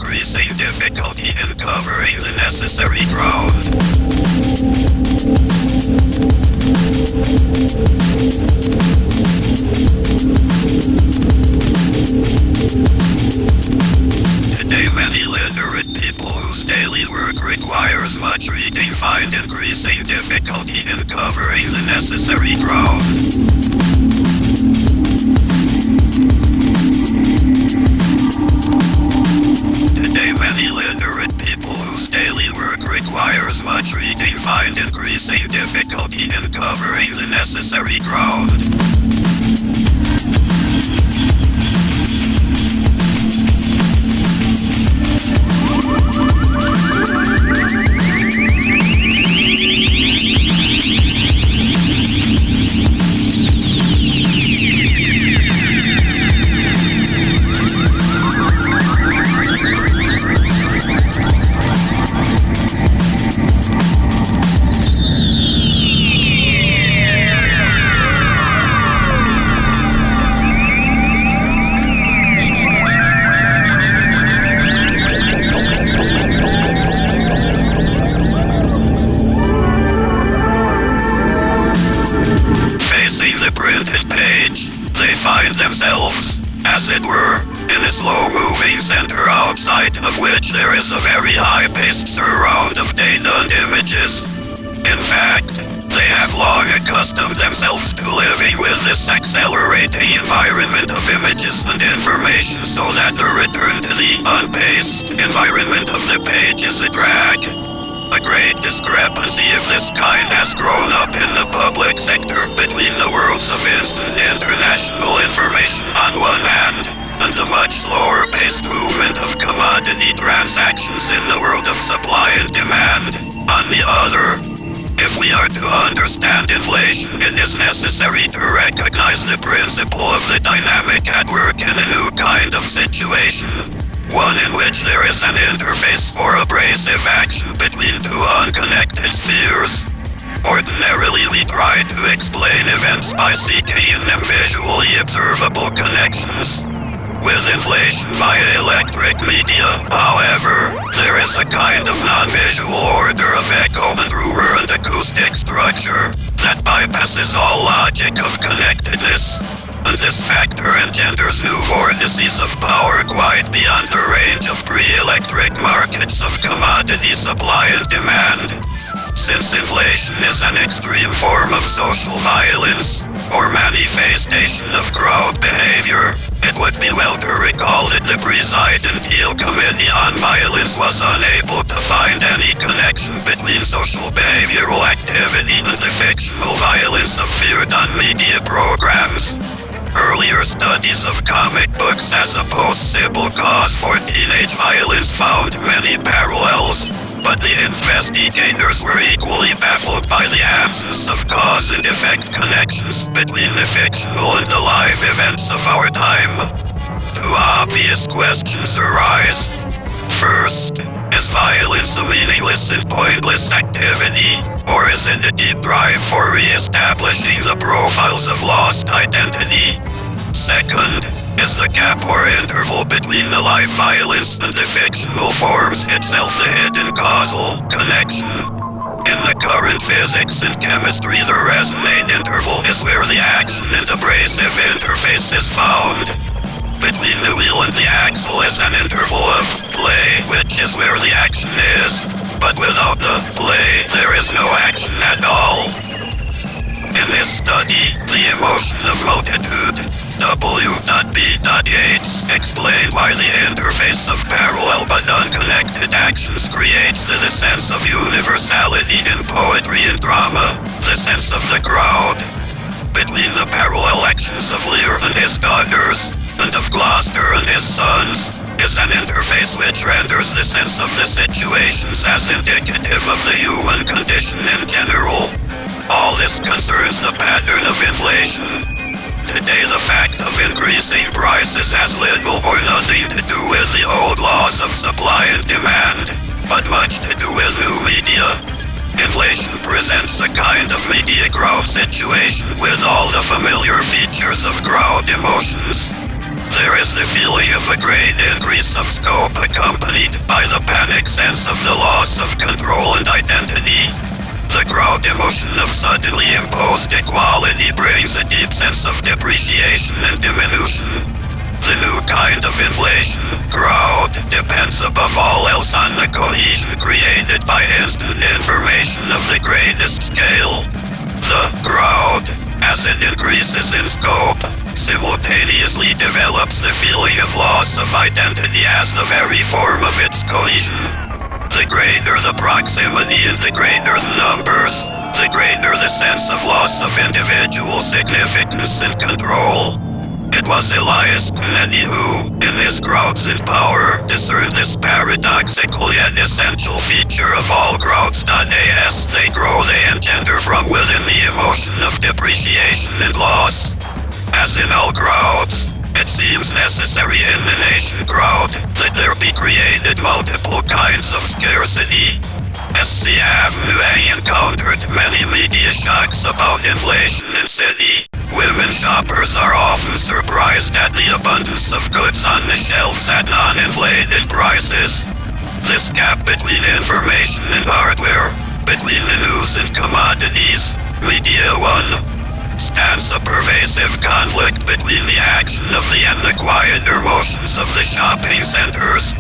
increasing difficulty in covering the necessary ground. Today many literate people whose daily work requires much reading find increasing difficulty in covering the necessary ground. Today many literate people whose daily work requires much reading find increasing difficulty in covering the necessary ground. Facing the printed page, they find themselves, as it were, in a slow-moving center outside of which there is a very high-paced surround of data and images. In fact, they have long accustomed themselves to living with this accelerating environment of images and information so that the return to the unpaced environment of the page is a drag. A great discrepancy of this kind has grown up in the public sector between the worlds of instant international information on one hand, and the much slower-paced movement of commodity transactions in the world of supply and demand, on the other. If we are to understand inflation, it is necessary to recognize the principle of the dynamic at work in a new kind of situation. One in which there is an interface for abrasive action between two unconnected spheres. Ordinarily we try to explain events by seeking in them visually observable connections. With inflation via electric media, however, there is a kind of non-visual order of echo and rumor and acoustic structure that bypasses all logic of connectedness. And this factor engenders new vortices of power quite beyond the range of pre-electric markets of commodity supply and demand. Since inflation is an extreme form of social violence, or manifestation of crowd behavior, it would be well to recall that the President Committee on Violence was unable to find any connection between social behavioral activity and the fictional violence of feared-on media programs. Earlier studies of comic books as a post-civil cause for teenage violence found many parallels, but the investigators were equally baffled by the absence of cause and effect connections between the fictional and the live events of our time. Two obvious questions arise. First, is violence a meaningless and pointless activity, or is it a deep drive for re-establishing the profiles of lost identity? Second, is the gap or interval between the live violence and the fictional forms itself the hidden causal connection? In the current physics and chemistry, the resonate interval is where the action and abrasive interface is found. Between the wheel and the axle is an interval of play, which is where the action is. But without the play, there is no action at all. In this study, the emotion of multitude, W.B.Yates, explained why the interface of parallel but unconnected actions creates the sense of universality in poetry and drama, the sense of the crowd. Between the parallel actions of Lear and his daughters, and of Gloucester and his sons, is an interface which renders the sense of the situations as indicative of the human condition in general. All this concerns the pattern of inflation. Today the fact of increasing prices has little or nothing to do with the old laws of supply and demand, but much to do with new media. Inflation presents a kind of media crowd situation with all the familiar features of crowd emotions. There is the feeling of a great increase of scope accompanied by the panic sense of the loss of control and identity. The crowd emotion of suddenly imposed equality brings a deep sense of depreciation and diminution. The new kind of inflation, crowd, depends above all else on the cohesion created by instant information of the greatest scale. The crowd, as it increases in scope, simultaneously develops the feeling of loss of identity as the very form of its cohesion. The greater the proximity and the greater the numbers, the greater the sense of loss of individual significance and control. It was Elias Kennedy who, in his Crowds in Power, discerned this paradoxical yet essential feature of all crowds. As they grow, they engender from within the emotion of depreciation and loss. As in all crowds, it seems necessary in the nation crowd that there be created multiple kinds of scarcity. SCM encountered many media shocks about inflation in city. Women shoppers are often surprised at the abundance of goods on the shelves at non-inflated prices. This gap between information and hardware, between the news and commodities, Media One, stands a pervasive conflict between the action of the and the quieter motions of the shopping centers.